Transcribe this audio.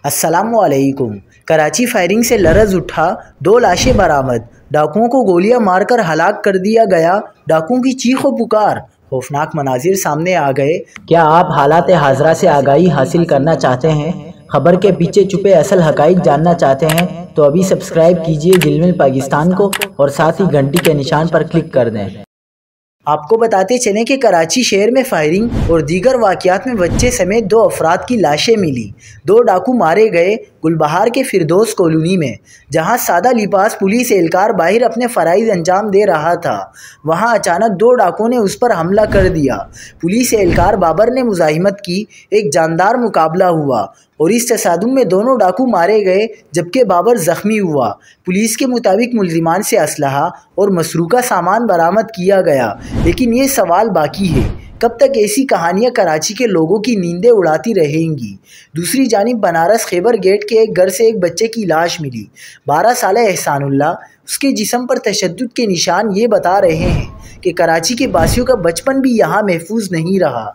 अस्सलाम वालेकुम। कराची फायरिंग से लरज़ उठा, 2 लाशें बरामद। डाकुओं को गोलियां मारकर हलाक कर दिया गया। डाकुओं की चीखों पुकार, खौफनाक मनाजिर सामने आ गए। क्या आप हालात हाज़रा से आगाही हासिल करना चाहते हैं? खबर के पीछे छुपे असल हक़ाइक़ जानना चाहते हैं तो अभी सब्सक्राइब कीजिए ज़िलमिल पाकिस्तान को और साथ ही घंटी के निशान पर क्लिक कर दें। आपको बताते चलें कि कराची शहर में फायरिंग और दीगर वाक़यात में बच्चे समेत 2 अफराद की लाशें मिली। 2 डाकू मारे गए गुलबहार के फिरदौस कॉलोनी में, जहां सादा लिबास पुलिस एहलकार बाहर अपने फ़राइज़ अंजाम दे रहा था। वहां अचानक 2 डाकुओं ने उस पर हमला कर दिया। पुलिस एहलकार बाबर ने मुज़ाहिमत की, एक जानदार मुकाबला हुआ और इस तसादुम में दोनों डाकू मारे गए जबकि बाबर ज़ख्मी हुआ। पुलिस के मुताबिक मुल्ज़िमान से असलहा और मसरूका सामान बरामद किया गया, लेकिन ये सवाल बाकी है, कब तक ऐसी कहानियां कराची के लोगों की नींदें उड़ाती रहेंगी। दूसरी जानिब बनारस खैबर गेट के एक घर से एक बच्चे की लाश मिली। 12 साल एहसानुल्लाह, उसके जिस्म पर तशद्दुद के निशान ये बता रहे हैं कि कराची के बासियों का बचपन भी यहाँ महफूज नहीं रहा।